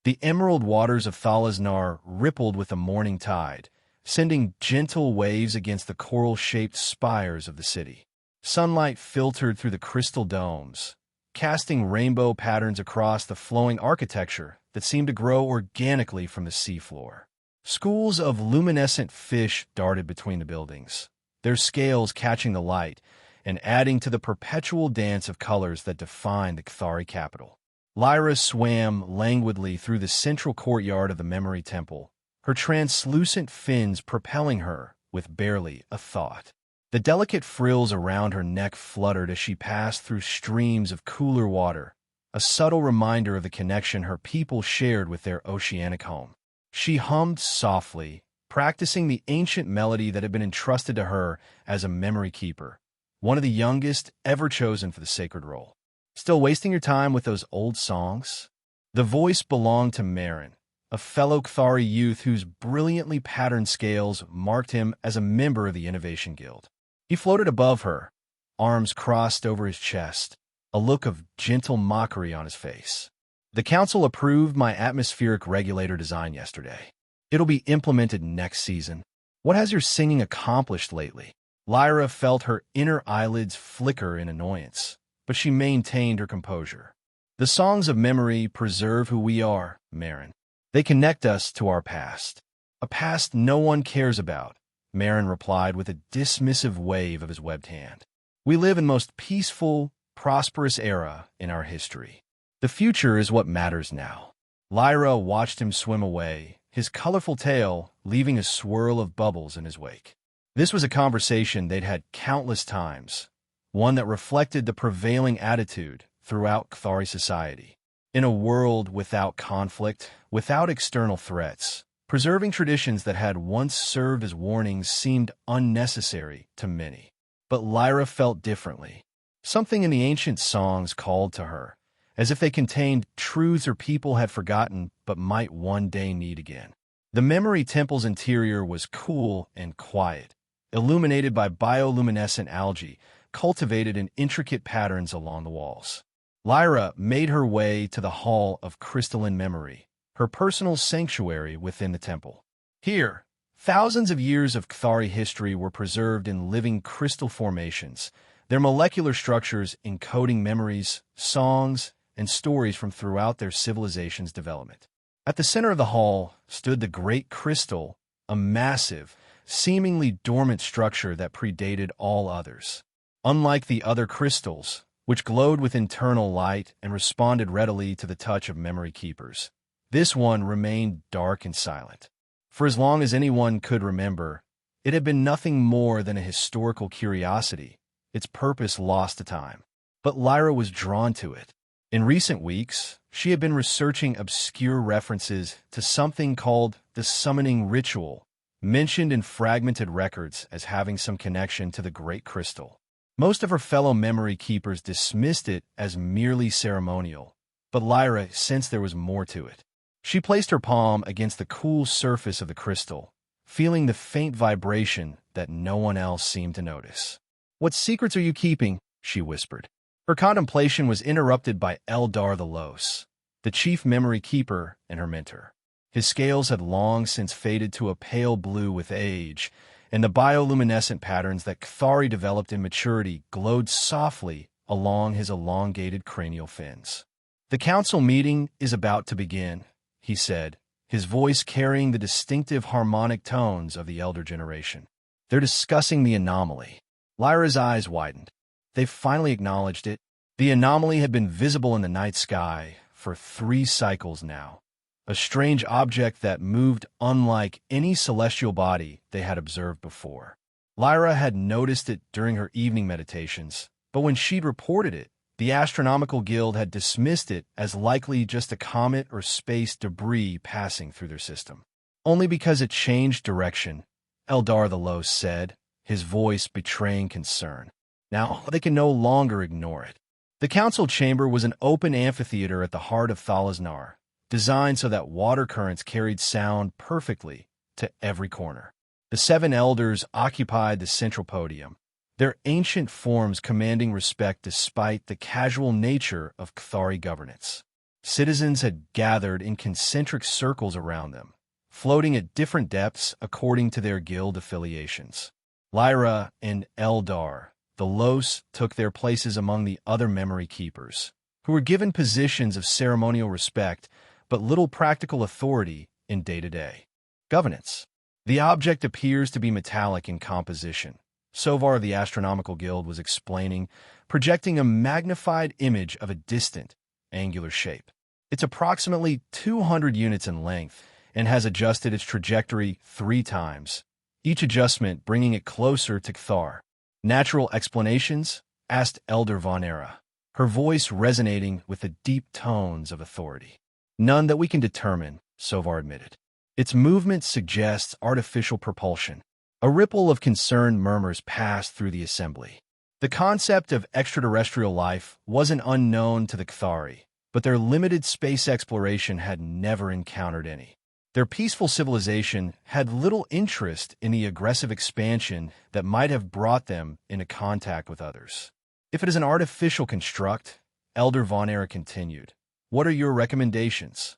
The emerald waters of Thalaznar rippled with the morning tide, sending gentle waves against the coral-shaped spires of the city. Sunlight filtered through the crystal domes, casting rainbow patterns across the flowing architecture that seemed to grow organically from the seafloor. Schools of luminescent fish darted between the buildings, their scales catching the light and adding to the perpetual dance of colors that defined the Cathari capital. Lyra swam languidly through the central courtyard of the Memory Temple, her translucent fins propelling her with barely a thought. The delicate frills around her neck fluttered as she passed through streams of cooler water, a subtle reminder of the connection her people shared with their oceanic home. She hummed softly, practicing the ancient melody that had been entrusted to her as a memory keeper, one of the youngest ever chosen for the sacred role. Still wasting your time with those old songs? The voice belonged to Marin, a fellow Cathari youth whose brilliantly patterned scales marked him as a member of the Innovation Guild. He floated above her, arms crossed over his chest, a look of gentle mockery on his face. The council approved my atmospheric regulator design yesterday. It'll be implemented next season. What has your singing accomplished lately? Lyra felt her inner eyelids flicker in annoyance, but she maintained her composure. The songs of memory preserve who we are, Marin. They connect us to our past. A past no one cares about, Marin replied with a dismissive wave of his webbed hand. We live in the most peaceful, prosperous era in our history. The future is what matters now. Lyra watched him swim away, his colorful tail leaving a swirl of bubbles in his wake. This was a conversation they'd had countless times, one that reflected the prevailing attitude throughout Cathari society. In a world without conflict, without external threats, preserving traditions that had once served as warnings seemed unnecessary to many. But Lyra felt differently. Something in the ancient songs called to her, as if they contained truths her people had forgotten but might one day need again. The Memory Temple's interior was cool and quiet, illuminated by bioluminescent algae cultivated in intricate patterns along the walls. Lyra made her way to the Hall of Crystalline Memory, her personal sanctuary within the temple. Here, thousands of years of Cathari history were preserved in living crystal formations, their molecular structures encoding memories, songs, and stories from throughout their civilization's development. At the center of the hall stood the Great Crystal, a massive, seemingly dormant structure that predated all others. Unlike the other crystals, which glowed with internal light and responded readily to the touch of memory keepers, this one remained dark and silent. For as long as anyone could remember, it had been nothing more than a historical curiosity, its purpose lost to time. But Lyra was drawn to it. In recent weeks, she had been researching obscure references to something called the summoning ritual, mentioned in fragmented records as having some connection to the Great Crystal. Most of her fellow memory keepers dismissed it as merely ceremonial, but Lyra sensed there was more to it. She placed her palm against the cool surface of the crystal, feeling the faint vibration that no one else seemed to notice. "What secrets are you keeping?" she whispered. Her contemplation was interrupted by Eldar the Los, the chief memory keeper and her mentor. His scales had long since faded to a pale blue with age, and the bioluminescent patterns that Cathari developed in maturity glowed softly along his elongated cranial fins. "The council meeting is about to begin," he said, his voice carrying the distinctive harmonic tones of the elder generation. "They're discussing the anomaly." Lyra's eyes widened. They finally acknowledged it. The anomaly had been visible in the night sky for 3 cycles now, a strange object that moved unlike any celestial body they had observed before. Lyra had noticed it during her evening meditations, but when she'd reported it, the Astronomical Guild had dismissed it as likely just a comet or space debris passing through their system. "Only because it changed direction," Eldar the Los said, his voice betraying concern. "Now they can no longer ignore it." The council chamber was an open amphitheater at the heart of Thalaznar, designed so that water currents carried sound perfectly to every corner. The 7 elders occupied the central podium, their ancient forms commanding respect despite the casual nature of Cathari governance. Citizens had gathered in concentric circles around them, floating at different depths according to their guild affiliations. Lyra and Eldar, the Los, took their places among the other memory keepers, who were given positions of ceremonial respect but little practical authority in day-to-day governance. The object appears to be metallic in composition, Sovar of the Astronomical Guild was explaining, projecting a magnified image of a distant, angular shape. It's approximately 200 units in length and has adjusted its trajectory 3 times, each adjustment bringing it closer to Cthar. Natural explanations? Asked Elder Von Era, her voice resonating with the deep tones of authority. None that we can determine, Sovar admitted. Its movement suggests artificial propulsion. A ripple of concerned murmurs passed through the assembly. The concept of extraterrestrial life wasn't unknown to the Cthari, but their limited space exploration had never encountered any. Their peaceful civilization had little interest in the aggressive expansion that might have brought them into contact with others. If it is an artificial construct, Elder Von Era continued, what are your recommendations?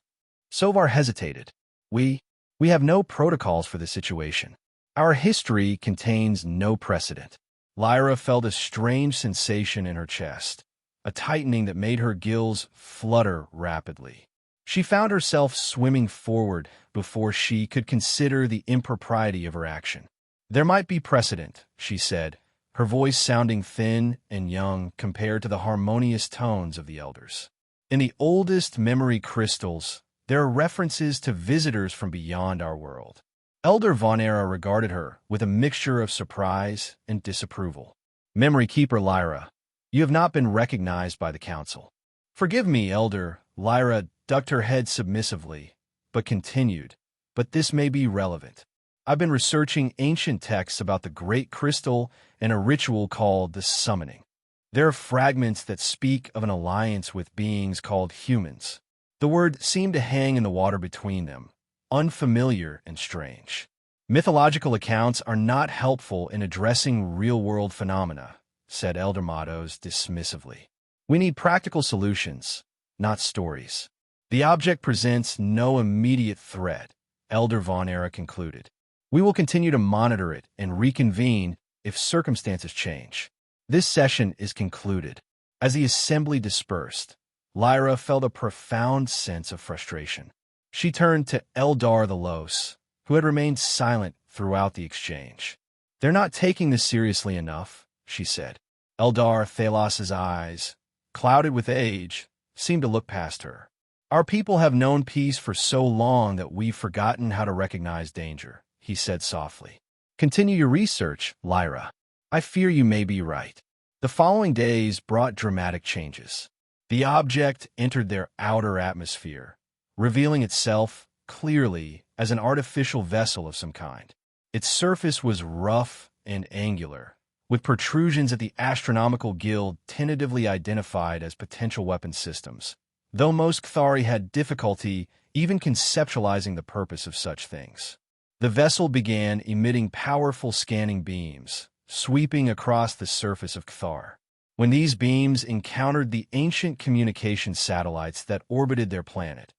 Sovar hesitated. We have no protocols for this situation. Our history contains no precedent. Lyra felt a strange sensation in her chest, a tightening that made her gills flutter rapidly. She found herself swimming forward before she could consider the impropriety of her action. There might be precedent, she said, her voice sounding thin and young compared to the harmonious tones of the elders. In the oldest memory crystals, there are references to visitors from beyond our world. Elder Von Era regarded her with a mixture of surprise and disapproval. Memory Keeper Lyra, you have not been recognized by the Council. Forgive me, Elder. Lyra ducked her head submissively, but continued, but this may be relevant. I've been researching ancient texts about the Great Crystal and a ritual called the Summoning. There are fragments that speak of an alliance with beings called humans. The word seemed to hang in the water between them, unfamiliar and strange. Mythological accounts are not helpful in addressing real-world phenomena, said Elder Matos dismissively. We need practical solutions, not stories. The object presents no immediate threat, Elder Von Era concluded. We will continue to monitor it and reconvene if circumstances change. This session is concluded. As the assembly dispersed, Lyra felt a profound sense of frustration. She turned to Eldar the Los, who had remained silent throughout the exchange. They're not taking this seriously enough, she said. Eldar Thalas's eyes, clouded with age, seemed to look past her. Our people have known peace for so long that we've forgotten how to recognize danger, he said softly. Continue your research, Lyra. I fear you may be right. The following days brought dramatic changes. The object entered their outer atmosphere, revealing itself clearly as an artificial vessel of some kind. Its surface was rough and angular, with protrusions at the Astronomical Guild tentatively identified as potential weapon systems, though most Cthari had difficulty even conceptualizing the purpose of such things. The vessel began emitting powerful scanning beams, sweeping across the surface of Cthar. When these beams encountered the ancient communication satellites that orbited their planet,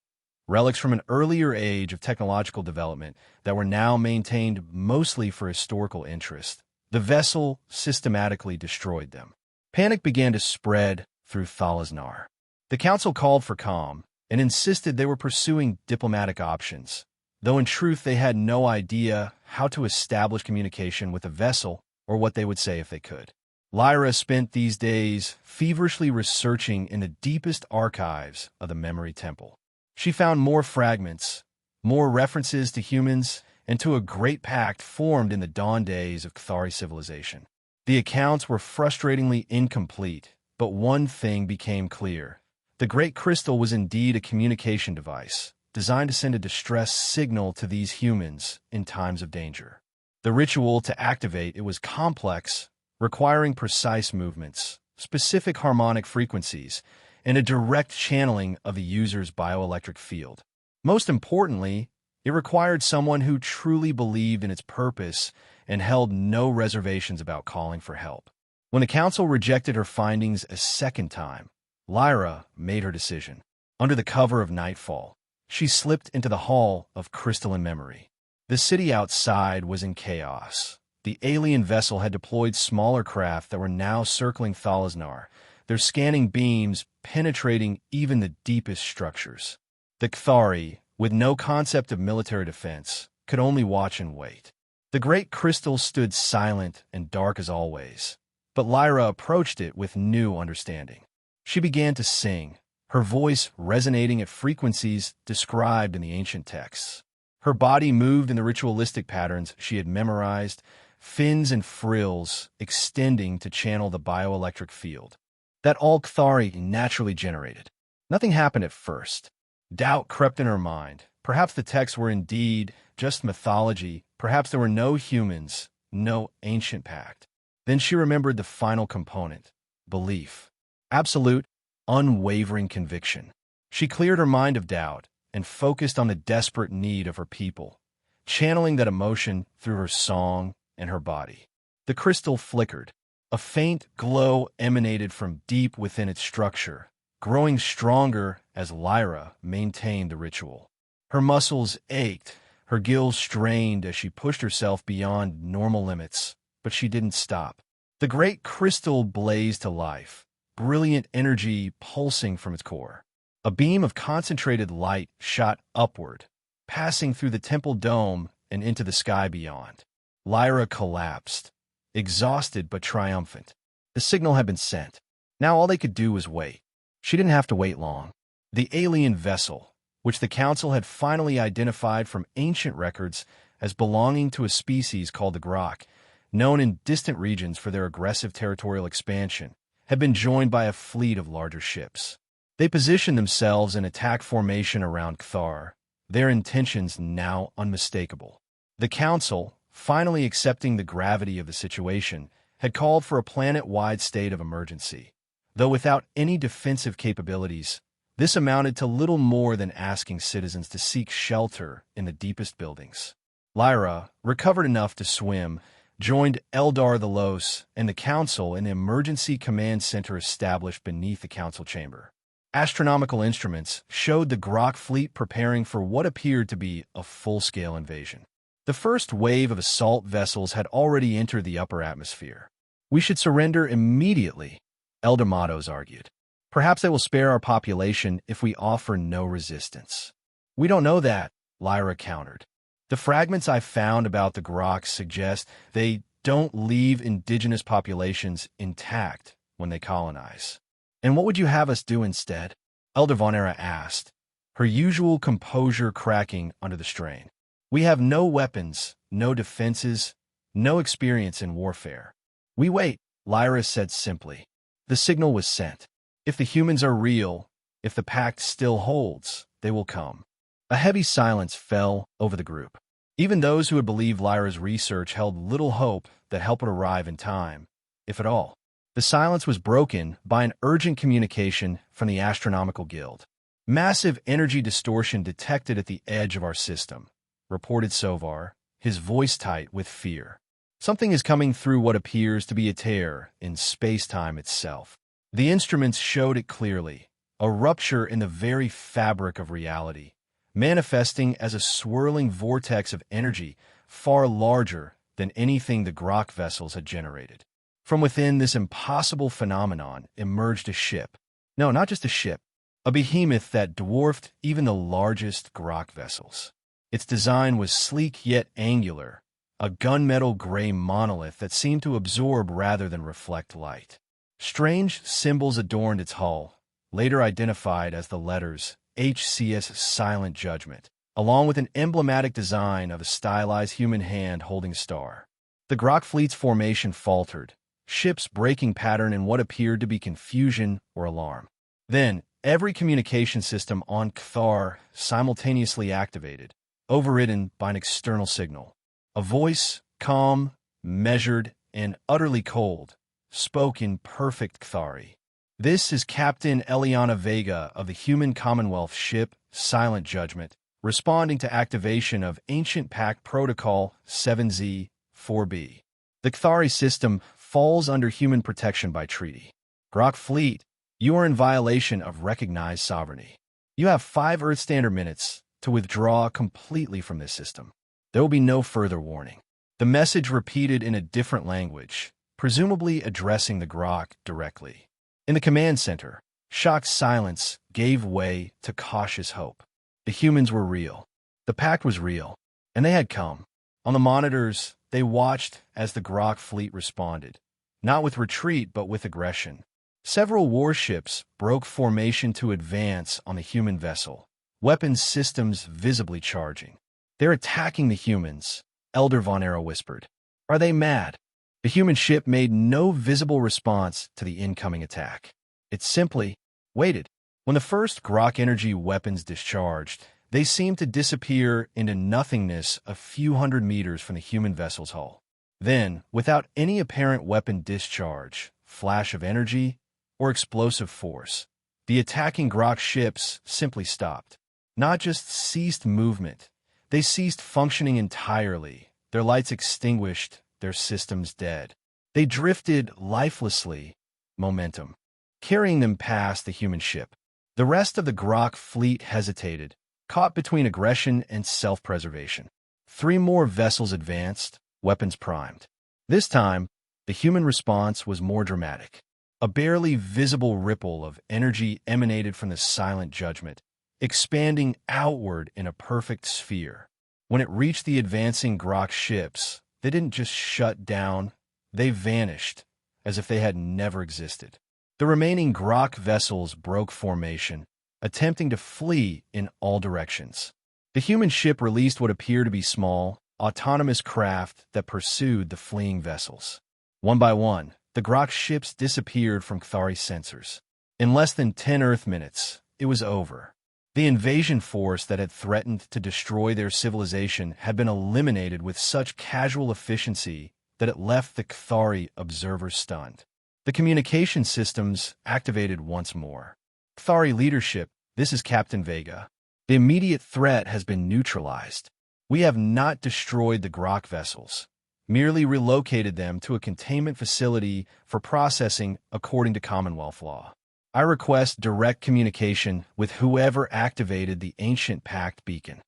relics from an earlier age of technological development that were now maintained mostly for historical interest, the vessel systematically destroyed them. Panic began to spread through Thalaznar. The council called for calm and insisted they were pursuing diplomatic options, though in truth they had no idea how to establish communication with the vessel or what they would say if they could. Lyra spent these days feverishly researching in the deepest archives of the Memory Temple. She found more fragments, more references to humans, and to a great pact formed in the dawn days of Cthari civilization. The accounts were frustratingly incomplete, but one thing became clear. The Great Crystal was indeed a communication device, designed to send a distress signal to these humans in times of danger. The ritual to activate it was complex, requiring precise movements, specific harmonic frequencies, and a direct channeling of the user's bioelectric field. Most importantly, it required someone who truly believed in its purpose and held no reservations about calling for help. When the council rejected her findings a second time, Lyra made her decision. Under the cover of nightfall, she slipped into the hall of crystalline memory. The city outside was in chaos. The alien vessel had deployed smaller craft that were now circling Thalaznar, their scanning beams penetrating even the deepest structures. The Kthari, with no concept of military defense, could only watch and wait. The great crystal stood silent and dark as always, but Lyra approached it with new understanding. She began to sing, her voice resonating at frequencies described in the ancient texts. Her body moved in the ritualistic patterns she had memorized, fins and frills extending to channel the bioelectric field that all Kthari naturally generated. Nothing happened at first. Doubt crept in her mind. Perhaps the texts were indeed just mythology. Perhaps there were no humans, no ancient pact. Then she remembered the final component: belief. Absolute, unwavering conviction. She cleared her mind of doubt and focused on the desperate need of her people, channeling that emotion through her song and her body. The crystal flickered. A faint glow emanated from deep within its structure, growing stronger as Lyra maintained the ritual. Her muscles ached, her gills strained as she pushed herself beyond normal limits, but she didn't stop. The great crystal blazed to life, brilliant energy pulsing from its core. A beam of concentrated light shot upward, passing through the temple dome and into the sky beyond. Lyra collapsed, exhausted but triumphant. The signal had been sent. Now all they could do was wait. She didn't have to wait long. The alien vessel, which the Council had finally identified from ancient records as belonging to a species called the Grok, known in distant regions for their aggressive territorial expansion, had been joined by a fleet of larger ships. They positioned themselves in attack formation around Kthar, their intentions now unmistakable. The Council, finally accepting the gravity of the situation, had called for a planet-wide state of emergency. Though without any defensive capabilities, this amounted to little more than asking citizens to seek shelter in the deepest buildings. Lyra, recovered enough to swim, joined Eldar the Los and the Council in the emergency command center established beneath the Council chamber. Astronomical instruments showed the Grok fleet preparing for what appeared to be a full-scale invasion. The first wave of assault vessels had already entered the upper atmosphere. "We should surrender immediately," Elder Matos argued. "Perhaps they will spare our population if we offer no resistance." "We don't know that," Lyra countered. "The fragments I found about the Groks suggest they don't leave indigenous populations intact when they colonize." "And what would you have us do instead?" Elder Von Era asked, her usual composure cracking under the strain. "We have no weapons, no defenses, no experience in warfare. We wait," Lyra said simply. The signal was sent. If the humans are real, if the pact still holds, they will come. A heavy silence fell over the group. Even those who had believed Lyra's research held little hope that help would arrive in time, if at all. The silence was broken by an urgent communication from the Astronomical Guild. "Massive energy distortion detected at the edge of our system," reported Sovar, his voice tight with fear. "Something is coming through what appears to be a tear in space-time itself." The instruments showed it clearly, a rupture in the very fabric of reality, manifesting as a swirling vortex of energy far larger than anything the Grok vessels had generated. From within this impossible phenomenon emerged a ship. No, not just a ship, a behemoth that dwarfed even the largest Grok vessels. Its design was sleek yet angular, a gunmetal gray monolith that seemed to absorb rather than reflect light. Strange symbols adorned its hull, later identified as the letters HCS Silent Judgment, along with an emblematic design of a stylized human hand holding a star. The Grok fleet's formation faltered, ships breaking pattern in what appeared to be confusion or alarm. Then, every communication system on Kthar simultaneously activated, overridden by an external signal. A voice, calm, measured, and utterly cold, spoke in perfect Kthari. "This is Captain Eliana Vega of the Human Commonwealth ship Silent Judgment, responding to activation of Ancient Pact Protocol 7Z-4B. The Kthari system falls under human protection by treaty. Grok Fleet, you are in violation of recognized sovereignty." You have 5 Earth Standard minutes to withdraw completely from this system. There will be no further warning. The message repeated in a different language, presumably addressing the Grok directly. In the command center, shocked silence gave way to cautious hope. The humans were real. The pact was real, and they had come. On the monitors, they watched as the Grok fleet responded, not with retreat but with aggression. Several warships broke formation to advance on the human vessel, weapons systems visibly charging. "They're attacking the humans," Elder Von Arrow whispered. "Are they mad?" The human ship made no visible response to the incoming attack. It simply waited. When the first Grok energy weapons discharged, they seemed to disappear into nothingness a few hundred meters from the human vessel's hull. Then, without any apparent weapon discharge, flash of energy, or explosive force, the attacking Grok ships simply stopped. Not just ceased movement, they ceased functioning entirely, their lights extinguished, their systems dead. They drifted lifelessly, momentum, carrying them past the human ship. The rest of the Grok fleet hesitated, caught between aggression and self-preservation. 3 more vessels advanced, weapons primed. This time, the human response was more dramatic. A barely visible ripple of energy emanated from the silent judgment, expanding outward in a perfect sphere. When it reached the advancing Grok ships, they didn't just shut down, they vanished, as if they had never existed. The remaining Grok vessels broke formation, attempting to flee in all directions. The human ship released what appeared to be small, autonomous craft that pursued the fleeing vessels. One by one, the Grok ships disappeared from Kthari's sensors. In less than 10 Earth minutes, it was over. The invasion force that had threatened to destroy their civilization had been eliminated with such casual efficiency that it left the Kthari observers stunned. The communication systems activated once more. "Kthari leadership, this is Captain Vega. The immediate threat has been neutralized. We have not destroyed the Grok vessels, merely relocated them to a containment facility for processing according to Commonwealth law. I request direct communication with whoever activated the ancient Pact beacon."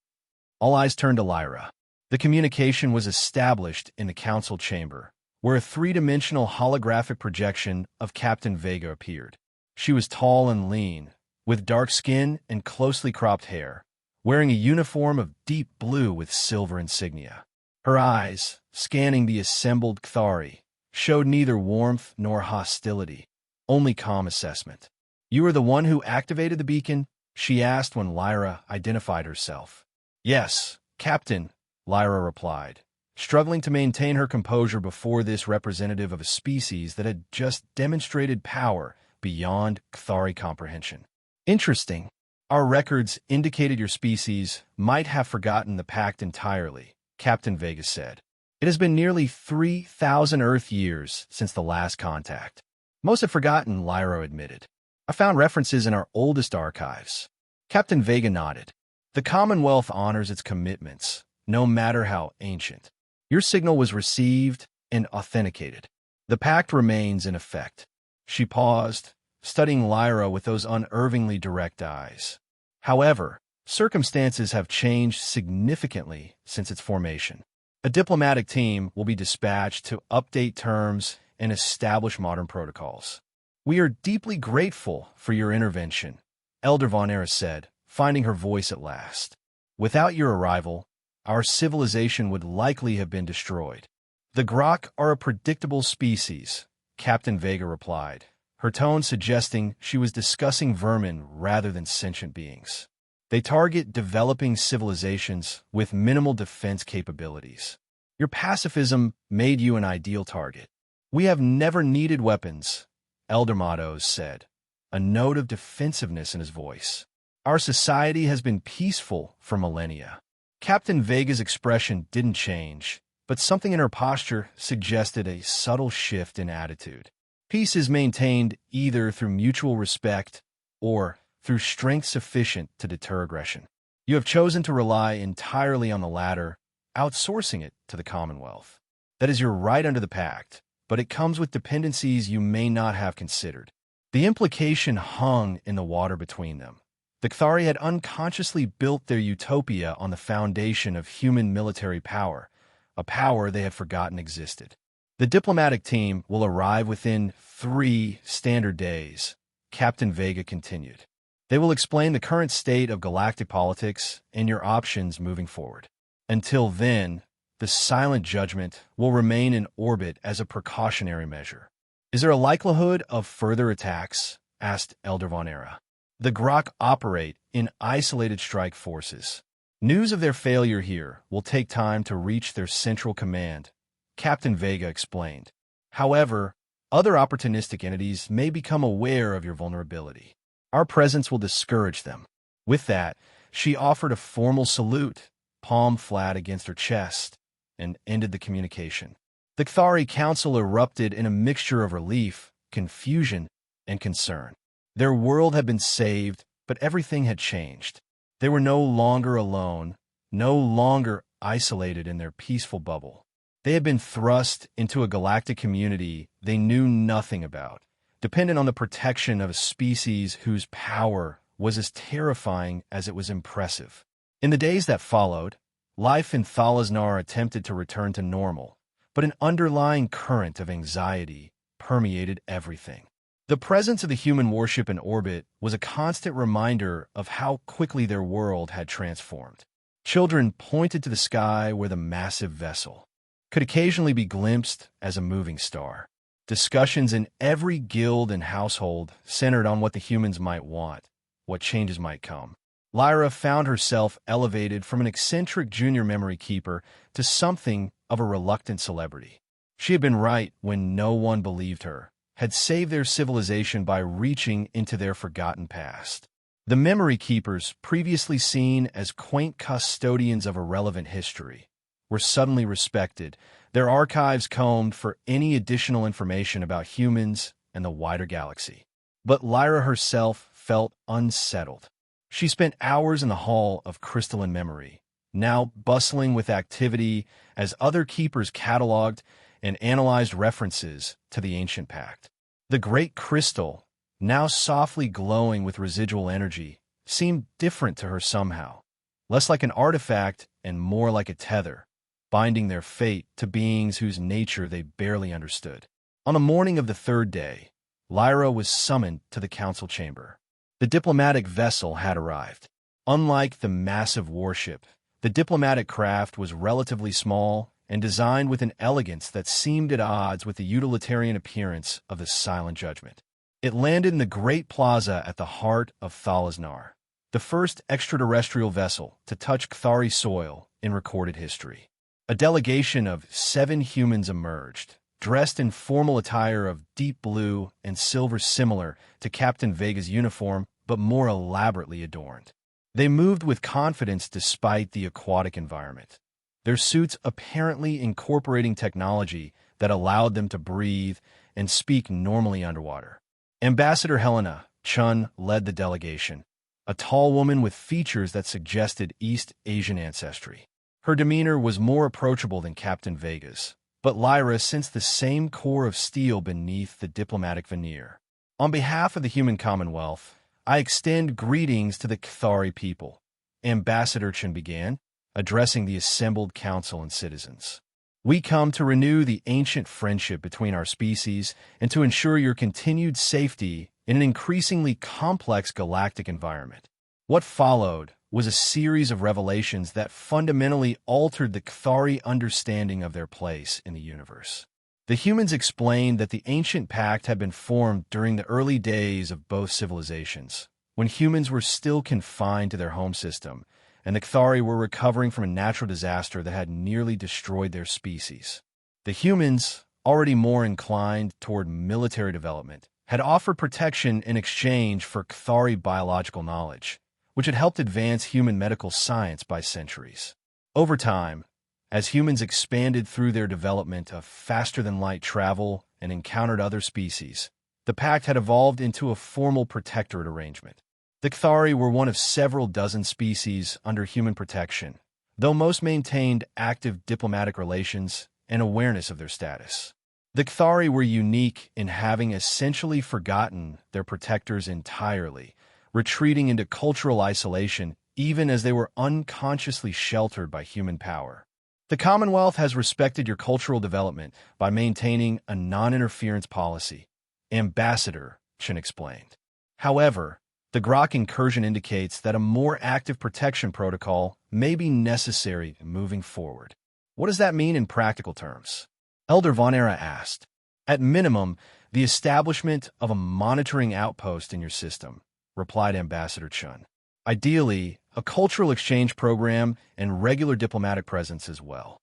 All eyes turned to Lyra. The communication was established in the council chamber, where a 3-dimensional holographic projection of Captain Vega appeared. She was tall and lean, with dark skin and closely cropped hair, wearing a uniform of deep blue with silver insignia. Her eyes, scanning the assembled Kthari, showed neither warmth nor hostility, only calm assessment. "You are the one who activated the beacon?" she asked when Lyra identified herself. "Yes, Captain," Lyra replied, struggling to maintain her composure before this representative of a species that had just demonstrated power beyond Kthari comprehension. "Interesting. Our records indicated your species might have forgotten the Pact entirely," Captain Vega said. "It has been nearly 3,000 Earth years since the last contact." "Most have forgotten," Lyra admitted. "I found references in our oldest archives." Captain Vega nodded. "The Commonwealth honors its commitments, no matter how ancient. Your signal was received and authenticated. The Pact remains in effect." She paused, studying Lyra with those unervingly direct eyes. "However, circumstances have changed significantly since its formation. A diplomatic team will be dispatched to update terms and establish modern protocols." "We are deeply grateful for your intervention," Elder Von Arrow said, finding her voice at last. "Without your arrival, our civilization would likely have been destroyed." "The Grok are a predictable species," Captain Vega replied, her tone suggesting she was discussing vermin rather than sentient beings. "They target developing civilizations with minimal defense capabilities. Your pacifism made you an ideal target." "We have never needed weapons," Elder Matos said, a note of defensiveness in his voice. "Our society has been peaceful for millennia." Captain Vega's expression didn't change, but something in her posture suggested a subtle shift in attitude. Peace is maintained either through mutual respect or through strength sufficient to deter aggression. You have chosen to rely entirely on the latter, outsourcing it to the Commonwealth. That is your right under the Pact, but it comes with dependencies you may not have considered. The implication hung in the water between them. The Cathari had unconsciously built their utopia on the foundation of human military power, a power they had forgotten existed. The diplomatic team will arrive within 3 standard days, Captain Vega continued. They will explain the current state of galactic politics and your options moving forward. Until then, the silent judgment will remain in orbit as a precautionary measure. Is there a likelihood of further attacks? Asked Elder Von Era. The Grok operate in isolated strike forces. News of their failure here will take time to reach their central command, Captain Vega explained. However, other opportunistic entities may become aware of your vulnerability. Our presence will discourage them. With that, she offered a formal salute, palm flat against her chest, and ended the communication. The Cathari Council erupted in a mixture of relief, confusion, and concern. Their world had been saved, but everything had changed. They were no longer alone, no longer isolated in their peaceful bubble. They had been thrust into a galactic community they knew nothing about, dependent on the protection of a species whose power was as terrifying as it was impressive. In the days that followed, life in Thalaznar attempted to return to normal, but an underlying current of anxiety permeated everything. The presence of the human warship in orbit was a constant reminder of how quickly their world had transformed. Children pointed to the sky where the massive vessel could occasionally be glimpsed as a moving star. Discussions in every guild and household centered on what the humans might want, what changes might come. Lyra found herself elevated from an eccentric junior memory keeper to something of a reluctant celebrity. She had been right when no one believed her, had saved their civilization by reaching into their forgotten past. The memory keepers, previously seen as quaint custodians of irrelevant history, were suddenly respected, their archives combed for any additional information about humans and the wider galaxy. But Lyra herself felt unsettled. She spent hours in the Hall of Crystalline Memory, now bustling with activity as other keepers cataloged and analyzed references to the ancient pact. The great crystal, now softly glowing with residual energy, seemed different to her somehow, less like an artifact and more like a tether, binding their fate to beings whose nature they barely understood. On the morning of the 3rd day, Lyra was summoned to the council chamber. The diplomatic vessel had arrived. Unlike the massive warship, the diplomatic craft was relatively small and designed with an elegance that seemed at odds with the utilitarian appearance of the silent judgment. It landed in the great plaza at the heart of Thalaznar, the first extraterrestrial vessel to touch Cathari soil in recorded history. A delegation of 7 humans emerged, dressed in formal attire of deep blue and silver similar to Captain Vega's uniform, but more elaborately adorned. They moved with confidence despite the aquatic environment, their suits apparently incorporating technology that allowed them to breathe and speak normally underwater. Ambassador Helena Chun led the delegation, a tall woman with features that suggested East Asian ancestry. Her demeanor was more approachable than Captain Vega's, but Lyra sensed the same core of steel beneath the diplomatic veneer. On behalf of the human commonwealth, I extend greetings to the Cathari people, Ambassador Chun began, addressing the assembled council and citizens. We come to renew the ancient friendship between our species and to ensure your continued safety in an increasingly complex galactic environment. What followed was a series of revelations that fundamentally altered the Cathari understanding of their place in the universe. The humans explained that the ancient pact had been formed during the early days of both civilizations, when humans were still confined to their home system, and the Cathari were recovering from a natural disaster that had nearly destroyed their species. The humans, already more inclined toward military development, had offered protection in exchange for Cathari biological knowledge, which had helped advance human medical science by centuries. Over time, as humans expanded through their development of faster-than-light travel and encountered other species, the pact had evolved into a formal protectorate arrangement. The Cathari were one of several dozen species under human protection, though most maintained active diplomatic relations and awareness of their status. The Cathari were unique in having essentially forgotten their protectors entirely, retreating into cultural isolation even as they were unconsciously sheltered by human power. The Commonwealth has respected your cultural development by maintaining a non-interference policy, Ambassador Chen explained. However, the Grok incursion indicates that a more active protection protocol may be necessary moving forward. What does that mean in practical terms? Elder Von Era asked. At minimum, the establishment of a monitoring outpost in your system, replied Ambassador Chen. Ideally, a cultural exchange program and regular diplomatic presence as well.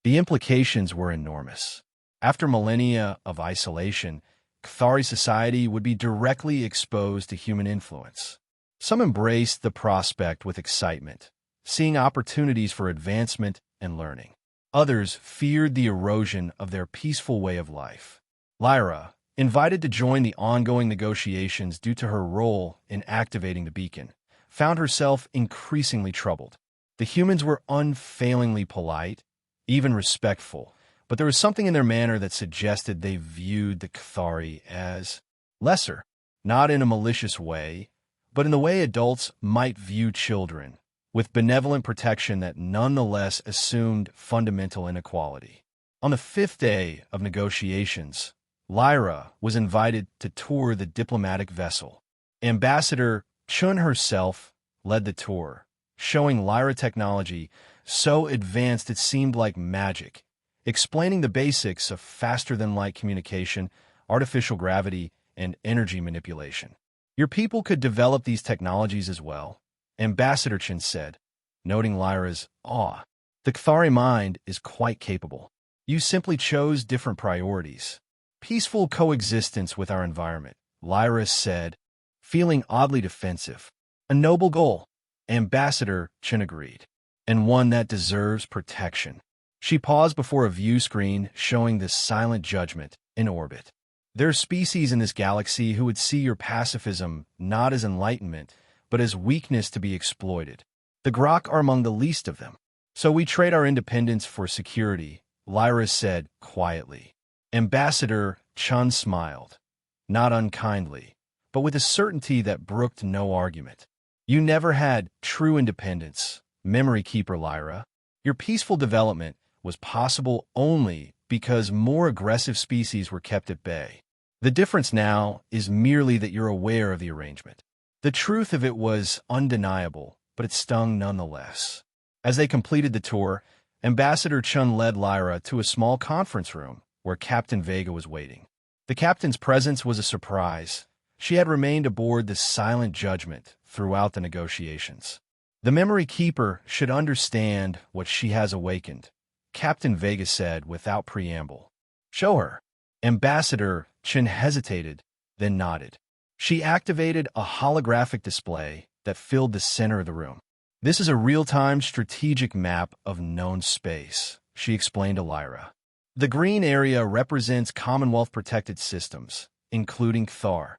The implications were enormous. After millennia of isolation, Cathari society would be directly exposed to human influence. Some embraced the prospect with excitement, seeing opportunities for advancement and learning. Others feared the erosion of their peaceful way of life. Lyra, invited to join the ongoing negotiations due to her role in activating the beacon, found herself increasingly troubled. The humans were unfailingly polite, even respectful, but there was something in their manner that suggested they viewed the Cathari as lesser, not in a malicious way, but in the way adults might view children, with benevolent protection that nonetheless assumed fundamental inequality. On the fifth day of negotiations, Lyra was invited to tour the diplomatic vessel. Ambassador Chun herself led the tour, showing Lyra technology so advanced it seemed like magic, explaining the basics of faster-than-light communication, artificial gravity, and energy manipulation. Your people could develop these technologies as well, Ambassador Chen said, noting Lyra's awe. The Cathari mind is quite capable. You simply chose different priorities. Peaceful coexistence with our environment, Lyra said, feeling oddly defensive. A noble goal, Ambassador Chen agreed, and one that deserves protection. She paused before a view screen showing this silent judgment in orbit. There are species in this galaxy who would see your pacifism not as enlightenment, but as weakness to be exploited. The Grok are among the least of them. So we trade our independence for security, Lyra said quietly. Ambassador Chun smiled, not unkindly, but with a certainty that brooked no argument. You never had true independence, Memory Keeper Lyra. Your peaceful development was possible only because more aggressive species were kept at bay. The difference now is merely that you're aware of the arrangement. The truth of it was undeniable, but it stung nonetheless. As they completed the tour, Ambassador Chun led Lyra to a small conference room where Captain Vega was waiting. The captain's presence was a surprise. She had remained aboard the Silent Judgment throughout the negotiations. The Memory Keeper should understand what she has awakened, Captain Vega said without preamble. Show her. Ambassador Chen hesitated, then nodded. She activated a holographic display that filled the center of the room. This is a real-time strategic map of known space, she explained to Lyra. The green area represents Commonwealth-protected systems, including Thar.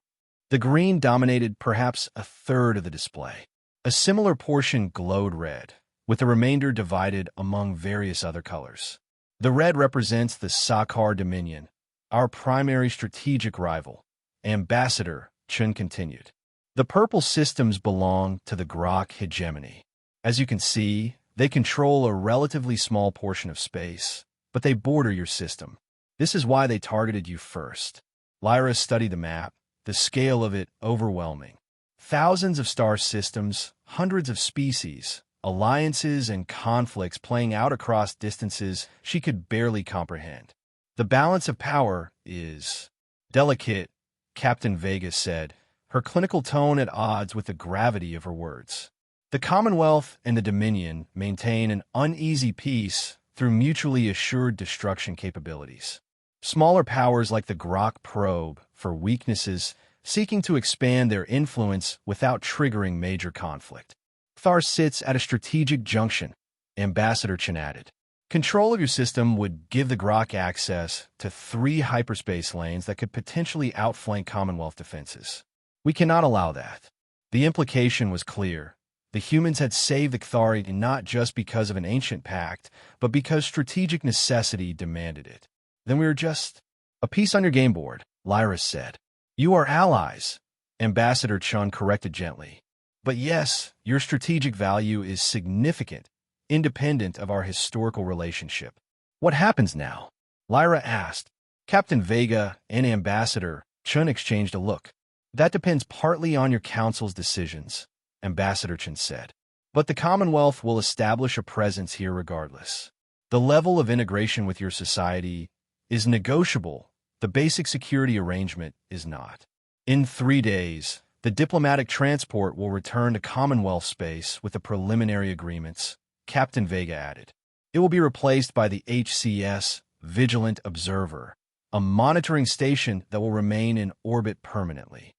The green dominated perhaps a third of the display. A similar portion glowed red, with the remainder divided among various other colors. The red represents the Sakar Dominion, our primary strategic rival, Ambassador Chun continued. The purple systems belong to the Grok hegemony. As you can see, they control a relatively small portion of space, but they border your system. This is why they targeted you first. Lyra studied the map, the scale of it overwhelming. Thousands of star systems, hundreds of species, alliances and conflicts playing out across distances she could barely comprehend. The balance of power is delicate, Captain Vega said, her clinical tone at odds with the gravity of her words. The Commonwealth and the Dominion maintain an uneasy peace through mutually assured destruction capabilities. Smaller powers like the Grok probe for weaknesses, seeking to expand their influence without triggering major conflict. Thar sits at a strategic junction, Ambassador Chen added. Control of your system would give the Grok access to 3 hyperspace lanes that could potentially outflank Commonwealth defenses. We cannot allow that. The implication was clear. The humans had saved the Cathari not just because of an ancient pact, but because strategic necessity demanded it. Then we were just a piece on your game board, Lyra said. You are allies, Ambassador Chun corrected gently. But yes, your strategic value is significant, independent of our historical relationship. What happens now? Lyra asked. Captain Vega and Ambassador Chun exchanged a look. That depends partly on your council's decisions, Ambassador Chun said. But the Commonwealth will establish a presence here regardless. The level of integration with your society is negotiable. The basic security arrangement is not. In 3 days, the diplomatic transport will return to Commonwealth space with the preliminary agreements, Captain Vega added. It will be replaced by the HCS Vigilant Observer, a monitoring station that will remain in orbit permanently.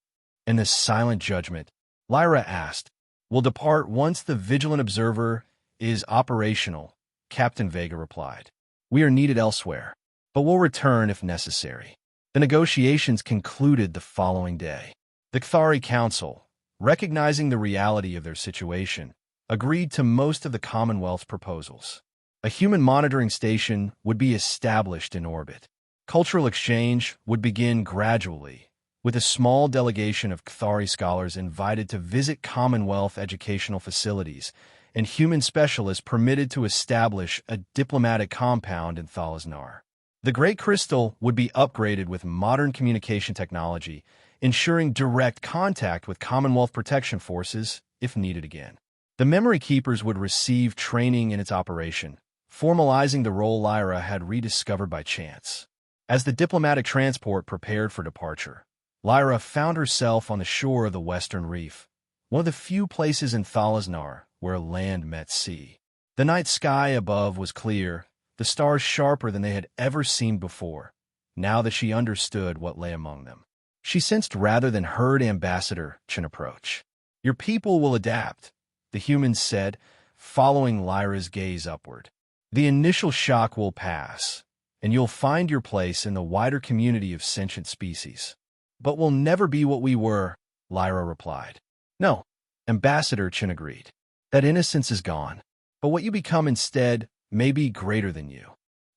And the silent judgment, Lyra asked, will depart once the Vigilant Observer is operational, Captain Vega replied. We are needed elsewhere, but we'll return if necessary. The negotiations concluded the following day. The Cathari Council, recognizing the reality of their situation, agreed to most of the Commonwealth's proposals. A human monitoring station would be established in orbit. Cultural exchange would begin gradually, with a small delegation of Cathari scholars invited to visit Commonwealth educational facilities and human specialists permitted to establish a diplomatic compound in Thalaznar. The Great Crystal would be upgraded with modern communication technology, ensuring direct contact with Commonwealth protection forces if needed again. The Memory Keepers would receive training in its operation, formalizing the role Lyra had rediscovered by chance. As the diplomatic transport prepared for departure, Lyra found herself on the shore of the Western Reef, one of the few places in Thalaznar where land met sea. The night sky above was clear, the stars sharper than they had ever seemed before, now that she understood what lay among them. She sensed rather than heard Ambassador Chun approach. Your people will adapt, the humans said, following Lyra's gaze upward. The initial shock will pass, and you'll find your place in the wider community of sentient species. But we'll never be what we were, Lyra replied. No, Ambassador Chun agreed. That innocence is gone, but what you become instead may be greater than you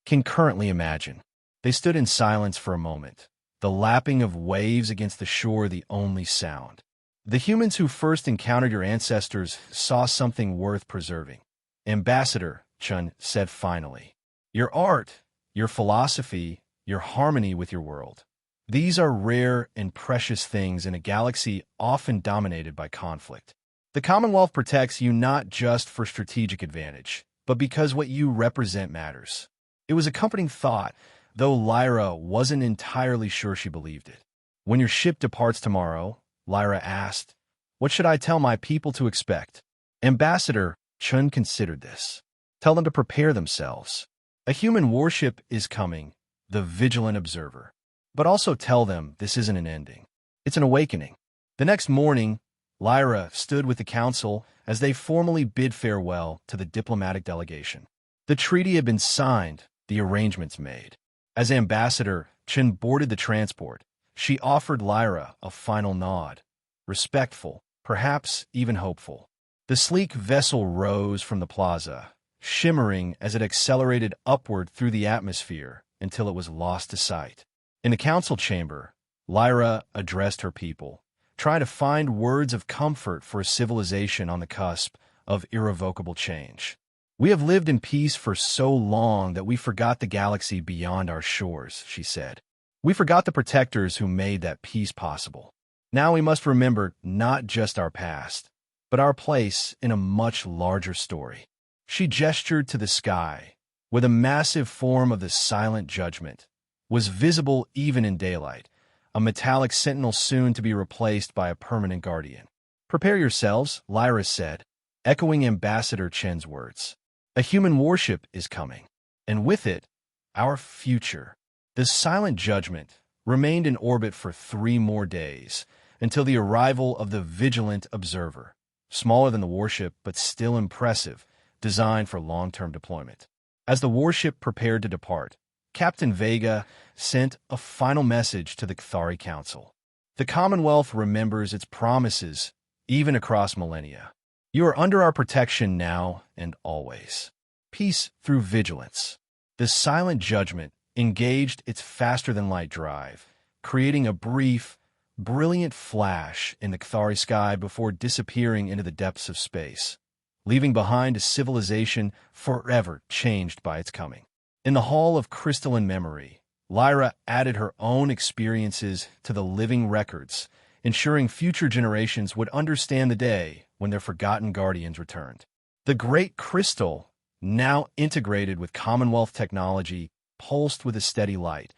can currently imagine. They stood in silence for a moment, the lapping of waves against the shore the only sound. The humans who first encountered your ancestors saw something worth preserving. Ambassador Chun said finally. Your art, your philosophy, your harmony with your world. These are rare and precious things in a galaxy often dominated by conflict. The Commonwealth protects you not just for strategic advantage, but because what you represent matters. It was a comforting thought, though Lyra wasn't entirely sure she believed it. When your ship departs tomorrow, Lyra asked, what should I tell my people to expect? Ambassador Chun considered this. Tell them to prepare themselves. A human warship is coming, the Vigilant Observer. But also tell them this isn't an ending. It's an awakening. The next morning, Lyra stood with the council as they formally bid farewell to the diplomatic delegation. The treaty had been signed, the arrangements made. As Ambassador Chun boarded the transport, she offered Lyra a final nod, respectful, perhaps even hopeful. The sleek vessel rose from the plaza, shimmering as it accelerated upward through the atmosphere until it was lost to sight. In the council chamber, Lyra addressed her people, trying to find words of comfort for a civilization on the cusp of irrevocable change. We have lived in peace for so long that we forgot the galaxy beyond our shores, she said. We forgot the protectors who made that peace possible. Now we must remember not just our past, but our place in a much larger story. She gestured to the sky, where the massive form of the silent judgment was visible even in daylight, a metallic sentinel soon to be replaced by a permanent guardian. Prepare yourselves, Lyra said, echoing Ambassador Chen's words. A human warship is coming, and with it, our future. The silent judgment remained in orbit for 3 more days, until the arrival of the Vigilant Observer, smaller than the warship but still impressive, designed for long-term deployment. As the warship prepared to depart, Captain Vega sent a final message to the Cathari Council. The Commonwealth remembers its promises, even across millennia. You are under our protection now and always. Peace through vigilance. The silent judgment engaged its faster-than-light drive, creating a brief brilliant flash in the Cathari sky before disappearing into the depths of space, leaving behind a civilization forever changed by its coming. In the Hall of Crystalline Memory, Lyra added her own experiences to the living records, ensuring future generations would understand the day when their forgotten guardians returned. The Great Crystal, now integrated with Commonwealth technology, pulsed with a steady light,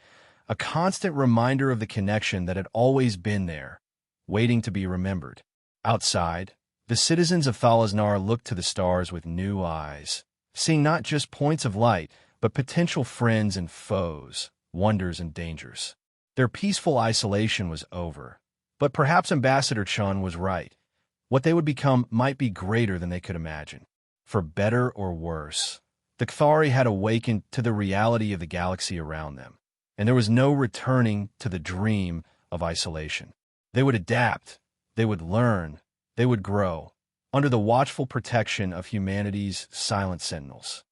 a constant reminder of the connection that had always been there, waiting to be remembered. Outside, the citizens of Thalaznar looked to the stars with new eyes, seeing not just points of light, but potential friends and foes, wonders and dangers. Their peaceful isolation was over, but perhaps Ambassador Chun was right. What they would become might be greater than they could imagine. For better or worse, the Cathari had awakened to the reality of the galaxy around them, and there was no returning to the dream of isolation. They would adapt, they would learn, they would grow, under the watchful protection of humanity's silent sentinels.